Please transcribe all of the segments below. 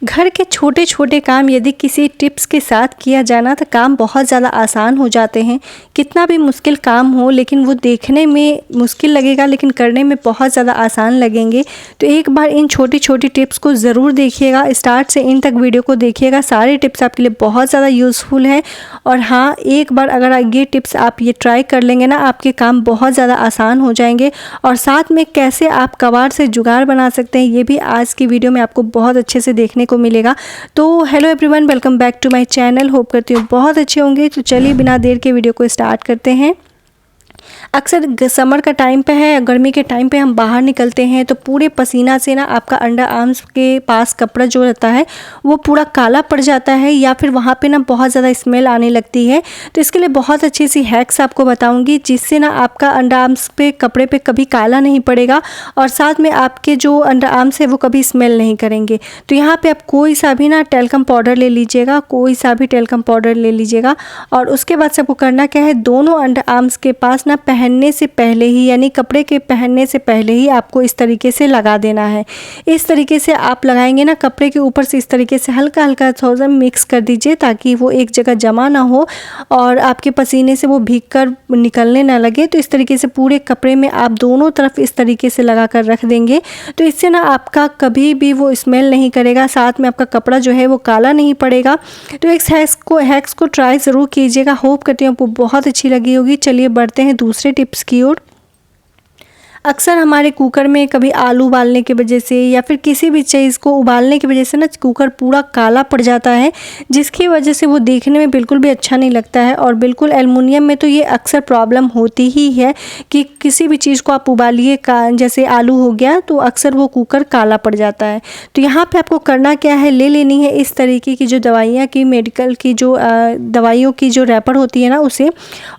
घर के छोटे छोटे काम यदि किसी टिप्स के साथ किया जाना तो काम बहुत ज़्यादा आसान हो जाते हैं। कितना भी मुश्किल काम हो लेकिन वो देखने में मुश्किल लगेगा लेकिन करने में बहुत ज़्यादा आसान लगेंगे। तो एक बार इन छोटी छोटी टिप्स को ज़रूर देखिएगा, स्टार्ट से इन तक वीडियो को देखिएगा। सारे टिप्स आपके लिए बहुत ज़्यादा यूज़फुल है। और हाँ, एक बार अगर ये टिप्स आप ये ट्राई कर लेंगे ना, आपके काम बहुत ज़्यादा आसान हो जाएंगे। और साथ में कैसे आप कबाड़ से जुगाड़ बना सकते हैं ये भी आज की वीडियो में आपको बहुत अच्छे से देखने को मिलेगा। तो hello everyone, welcome back to my channel. Hope करती हूँ बहुत अच्छे होंगे। तो चलिए बिना देर के वीडियो को स्टार्ट करते हैं। अक्सर समर का टाइम पे है, गर्मी के टाइम पे हम बाहर निकलते हैं तो पूरे पसीना से ना आपका अंडर आर्म्स के पास कपड़ा जो रहता है वो पूरा काला पड़ जाता है या फिर वहाँ पे ना बहुत ज़्यादा स्मेल आने लगती है। तो इसके लिए बहुत अच्छी सी हैक्स आपको बताऊंगी जिससे ना आपका अंडर आर्म्स पे कपड़े पे कभी काला नहीं पड़ेगा और साथ में आपके जो अंडर आर्म्स है वो कभी स्मेल नहीं करेंगे। तो यहाँ पर आप कोई सा भी ना टेल्कम पाउडर ले लीजिएगा, कोई सा भी टेल्कम पाउडर ले लीजिएगा। और उसके बाद से आपको करना क्या है, दोनों अंडर आर्म्स के पास ना पहनने से पहले ही यानी कपड़े के पहनने से पहले ही आपको इस तरीके से लगा देना है। इस तरीके से आप लगाएंगे ना, कपड़े के ऊपर से इस तरीके से हल्का हल्का थोड़ा सा मिक्स कर दीजिए ताकि वो एक जगह जमा ना हो और आपके पसीने से वो भीग कर निकलने ना लगे। तो इस तरीके से पूरे कपड़े में आप दोनों तरफ इस तरीके से लगा कर रख देंगे। तो इससे ना आपका कभी भी वो स्मेल नहीं करेगा, साथ में आपका कपड़ा जो है वो काला नहीं पड़ेगा। तो इस हैक्स को ट्राई ज़रूर कीजिएगा। होप करती हूँ आपको बहुत अच्छी लगी होगी। चलिए बढ़ते हैं दूसरे टिप्स की ओर। अक्सर हमारे कुकर में कभी आलू उबालने की वजह से या फिर किसी भी चीज़ को उबालने की वजह से ना कुकर पूरा काला पड़ जाता है, जिसकी वजह से वो देखने में बिल्कुल भी अच्छा नहीं लगता है। और बिल्कुल एल्युमिनियम में तो ये अक्सर प्रॉब्लम होती ही है कि किसी भी चीज़ को आप उबालिए जैसे आलू हो गया तो अक्सर वो कुकर काला पड़ जाता है। तो यहाँ पर आपको करना क्या है, ले लेनी है इस तरीके की जो दवाइयाँ की मेडिकल की जो दवाइयों की जो रैपर होती है ना उसे,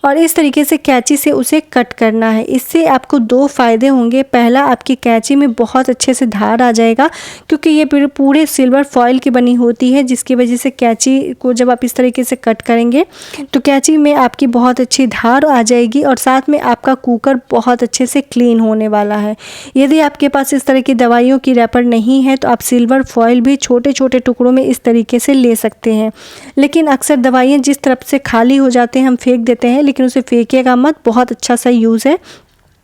और इस तरीके से कैंची से उसे कट करना है। इससे आपको दो फायदे होंगे। पहला, आपकी कैंची में बहुत अच्छे से धार आ जाएगा क्योंकि ये पूरे सिल्वर फॉइल की बनी होती है, जिसकी वजह से कैंची को जब आप इस तरीके से कट करेंगे तो कैंची में आपकी बहुत अच्छी धार आ जाएगी और साथ में आपका कुकर बहुत अच्छे से क्लीन होने वाला है। यदि आपके पास इस तरह की दवाइयों की रैपर नहीं है तो आप सिल्वर फॉइल भी छोटे छोटे टुकड़ों में इस तरीके से ले सकते हैं। लेकिन अक्सर दवाइयाँ जिस तरफ से खाली हो जाते हैं हम फेंक देते हैं, लेकिन उसे फेंकिएगा मत, बहुत अच्छा सा यूज़ है।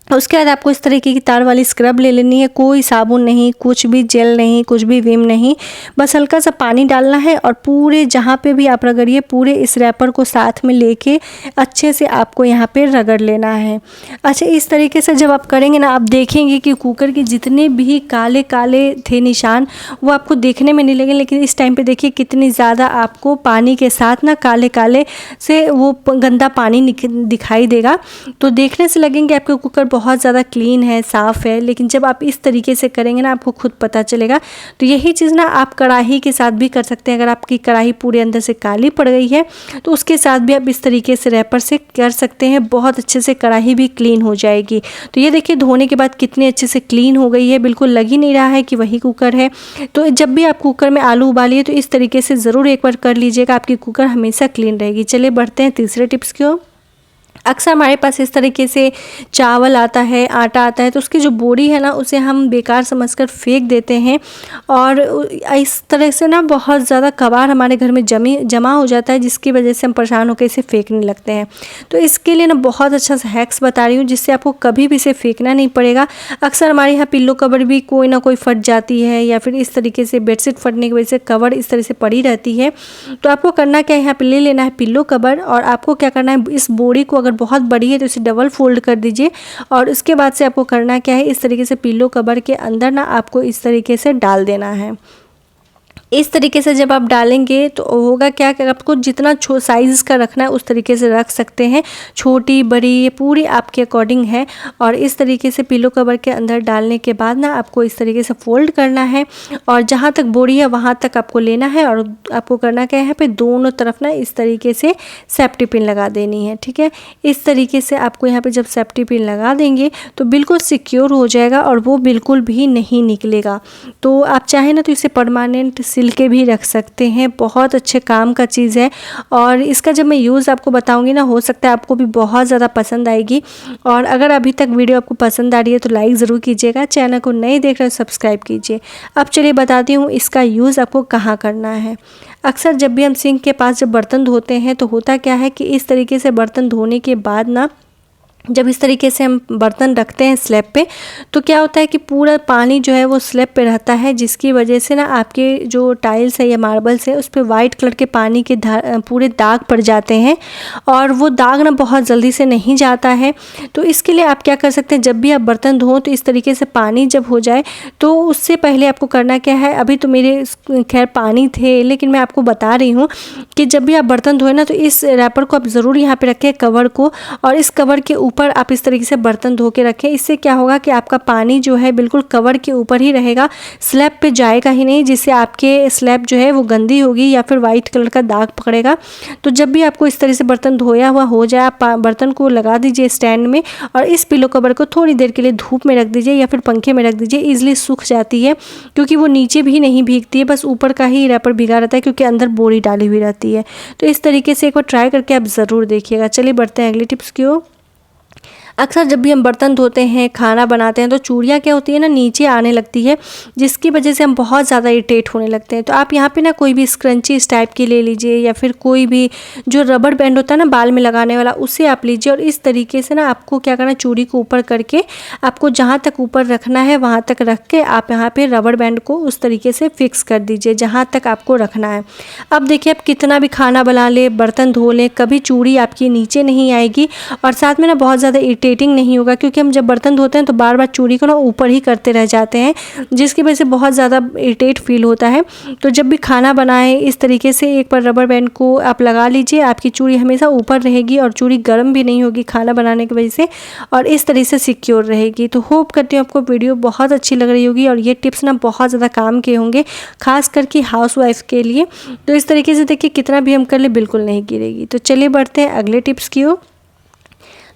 उसके बाद आपको इस तरीके की तार वाली स्क्रब ले लेनी है। कोई साबुन नहीं, कुछ भी जेल नहीं, कुछ भी विम नहीं, बस हल्का सा पानी डालना है और पूरे जहाँ पे भी आप रगड़िए पूरे इस रैपर को साथ में लेके अच्छे से आपको यहाँ पे रगड़ लेना है। अच्छा, इस तरीके से जब आप करेंगे ना, आप देखेंगे कि कुकर के जितने भी काले काले थे निशान वो आपको देखने में नहीं लगेंगे, लेकिन इस टाइम पर देखिए कितनी ज़्यादा आपको पानी के साथ ना काले काले से वो गंदा पानी दिखाई देगा। तो देखने से लगेंगे आपके कुकर बहुत ज़्यादा क्लीन है, साफ़ है, लेकिन जब आप इस तरीके से करेंगे ना आपको खुद पता चलेगा। तो यही चीज़ ना आप कढ़ाई के साथ भी कर सकते हैं। अगर आपकी कढ़ाई पूरे अंदर से काली पड़ गई है तो उसके साथ भी आप इस तरीके से रैपर से कर सकते हैं, बहुत अच्छे से कढ़ाई भी क्लीन हो जाएगी। तो ये देखिए धोने के बाद कितनी अच्छे से क्लीन हो गई है, बिल्कुल लग ही नहीं रहा है कि वही कुकर है। तो जब भी आप कुकर में आलू उबालिए तो इस तरीके से ज़रूर एक बार कर लीजिएगा, आपकी कुकर हमेशा क्लीन रहेगी। चलिए बढ़ते हैं तीसरे टिप्स की ओर। अक्सर हमारे पास इस तरीके से चावल आता है, आटा आता है, तो उसकी जो बोरी है ना उसे हम बेकार समझकर फेंक देते हैं और इस तरह से ना बहुत ज़्यादा कबाड़ हमारे घर में जमा हो जाता है, जिसकी वजह से हम परेशान होकर इसे फेंकने लगते हैं। तो इसके लिए ना बहुत अच्छा सा हैक्स बता रही हूँ जिससे आपको कभी भी इसे फेंकना नहीं पड़ेगा। अक्सर हमारे यहाँ पिल्लो कवर भी कोई ना कोई फट जाती है या फिर इस तरीके से बेडशीट फटने की वजह से कवर इस तरह से पड़ी रहती है। तो आपको करना क्या है, यहाँ पर ले लेना है पिल्लो कवर और आपको क्या करना है, इस बोरी को अगर बहुत बड़ी है तो इसे डबल फोल्ड कर दीजिए और उसके बाद से आपको करना क्या है, इस तरीके से पिल्लो कवर के अंदर ना आपको इस तरीके से डाल देना है। इस तरीके से जब आप डालेंगे तो होगा क्या कि आपको जितना साइज़ का रखना है उस तरीके से रख सकते हैं, छोटी बड़ी ये पूरी आपके अकॉर्डिंग है। और इस तरीके से पिलो कवर के अंदर डालने के बाद ना आपको इस तरीके से फोल्ड करना है और जहाँ तक बोरी है वहाँ तक आपको लेना है और आपको करना क्या है, यहाँ पे दोनों तरफ ना इस तरीके से सेफ्टी पिन लगा देनी है। ठीक है, इस तरीके से आपको यहाँ पे जब सेफ्टी पिन लगा देंगे तो बिल्कुल सिक्योर हो जाएगा और वो बिल्कुल भी नहीं निकलेगा। तो आप चाहें ना तो इसे परमानेंट सिल के भी रख सकते हैं। बहुत अच्छे काम का चीज़ है और इसका जब मैं यूज़ आपको बताऊंगी ना, हो सकता है आपको भी बहुत ज़्यादा पसंद आएगी। और अगर अभी तक वीडियो आपको पसंद आ रही है तो लाइक ज़रूर कीजिएगा, चैनल को नए देख रहे हो सब्सक्राइब कीजिए। अब चलिए बताती हूँ इसका यूज़ आपको कहाँ करना है। अक्सर जब भी हम सिंक के पास जब बर्तन धोते हैं तो होता क्या है कि इस तरीके से बर्तन धोने के बाद ना, जब इस तरीके से हम बर्तन रखते हैं स्लैब पे, तो क्या होता है कि पूरा पानी जो है वो स्लैब पे रहता है, जिसकी वजह से ना आपके जो टाइल्स है या मार्बल्स है उस पर वाइट कलर के पानी के पूरे दाग पड़ जाते हैं और वो दाग ना बहुत जल्दी से नहीं जाता है। तो इसके लिए आप क्या कर सकते हैं, जब भी आप बर्तन धों तो इस तरीके से पानी जब हो जाए तो उससे पहले आपको करना क्या है, अभी तो मेरे खैर पानी थे लेकिन मैं आपको बता रही हूँ कि जब भी आप बर्तन धोए ना तो इस रैपर को आप ज़रूर यहाँ पे रखें, कवर को, और इस कवर के ऊपर आप इस तरीके से बर्तन धो के रखें। इससे क्या होगा कि आपका पानी जो है बिल्कुल कवर के ऊपर ही रहेगा, स्लैब पे जाएगा ही नहीं, जिससे आपके स्लैब जो है वो गंदी होगी या फिर वाइट कलर का दाग पकड़ेगा। तो जब भी आपको इस तरह से बर्तन धोया हुआ हो जाए, आप बर्तन को लगा दीजिए स्टैंड में और इस पिलो कवर को थोड़ी देर के लिए धूप में रख दीजिए या फिर पंखे में रख दीजिए। ईजिली सूख जाती है क्योंकि वो नीचे भी नहीं भीगती है, बस ऊपर का ही रैपर भीगा रहता है क्योंकि अंदर बोरी डाली हुई रहती है। तो इस तरीके से एक बार ट्राई करके आप ज़रूर देखिएगा। चलिए बढ़ते हैं अगली टिप्स की ओर। अक्सर जब भी हम बर्तन धोते हैं, खाना बनाते हैं तो चूड़ियाँ क्या होती है ना, नीचे आने लगती है, जिसकी वजह से हम बहुत ज़्यादा इरिटेट होने लगते हैं। तो आप यहाँ पे ना कोई भी स्क्रंची इस टाइप की ले लीजिए या फिर कोई भी जो रबड़ बैंड होता है ना बाल में लगाने वाला, उसे आप लीजिए और इस तरीके से ना आपको क्या करना, चूड़ी को ऊपर करके आपको जहाँ तक ऊपर रखना है वहाँ तक रख के आप यहाँ पर रबड़ बैंड को उस तरीके से फिक्स कर दीजिए जहाँ तक आपको रखना है। अब देखिए, आप कितना भी खाना बना ले, बर्तन धो लें, कभी चूड़ी आपकी नीचे नहीं आएगी और साथ में ना बहुत ज़्यादा इरिटेटिंग नहीं होगा, क्योंकि हम जब बर्तन धोते हैं तो बार बार चूड़ी को ना ऊपर ही करते रह जाते हैं, जिसकी वजह से बहुत ज़्यादा इरिटेट फील होता है। तो जब भी खाना बनाएं इस तरीके से एक बार रबर बैंड को आप लगा लीजिए, आपकी चूड़ी हमेशा ऊपर रहेगी और चूड़ी गर्म भी नहीं होगी खाना बनाने की वजह से, और इस तरीके से सिक्योर रहेगी। तो होप करती हूँ आपको वीडियो बहुत अच्छी लग रही होगी और ये टिप्स ना बहुत ज़्यादा काम के होंगे, खास करके हाउस वाइफ के लिए। तो इस तरीके से देखिए, कितना भी हम कर ले बिल्कुल नहीं गिरेगी। तो चलिए बढ़ते हैं अगले टिप्स की ओर।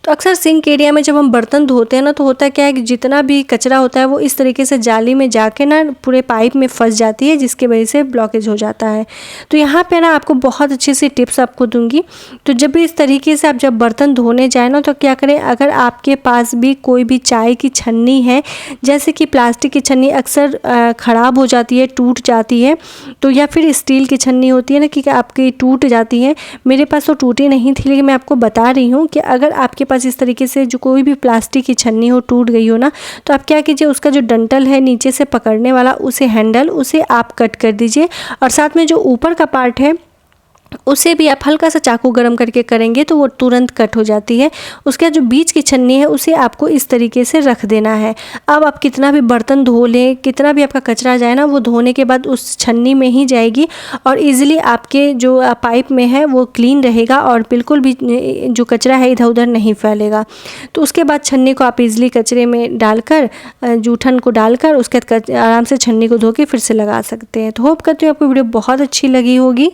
तो अक्सर सिंक एरिया में जब हम बर्तन धोते हैं ना तो होता क्या है कि जितना भी कचरा होता है वो इस तरीके से जाली में जाके ना पूरे पाइप में फंस जाती है, जिसकी वजह से ब्लॉकेज हो जाता है। तो यहाँ पे ना आपको बहुत अच्छी सी टिप्स आपको दूंगी। तो जब भी इस तरीके से आप जब बर्तन धोने जाए ना तो क्या करें, अगर आपके पास भी कोई भी चाय की छन्नी है, जैसे कि प्लास्टिक की छन्नी अक्सर ख़राब हो जाती है, टूट जाती है, तो या फिर स्टील की छन्नी होती है ना कि आपकी टूट जाती है। मेरे पास तो टूटी नहीं थी, लेकिन मैं आपको बता रही हूँ कि अगर आपके पास इस तरीके से जो कोई भी प्लास्टिक की छन्नी हो टूट गई हो ना, तो आप क्या कीजिए, उसका जो डंटल है नीचे से पकड़ने वाला, उसे हैंडल, उसे आप कट कर दीजिए और साथ में जो ऊपर का पार्ट है उसे भी आप हल्का सा चाकू गरम करके करेंगे तो वो तुरंत कट हो जाती है। उसके जो बीच की छन्नी है उसे आपको इस तरीके से रख देना है। अब आप कितना भी बर्तन धो लें, कितना भी आपका कचरा जाए ना, वो धोने के बाद उस छन्नी में ही जाएगी और इजीली आपके जो पाइप में है वो क्लीन रहेगा और बिल्कुल भी जो कचरा है इधर उधर नहीं फैलेगा। तो उसके बाद छन्नी को आप इजीली कचरे में डालकर, जूठन को डालकर उसके बाद आराम से छन्नी को धो के फिर से लगा सकते हैं। तो होप करती हूँ आपको वीडियो बहुत अच्छी लगी होगी।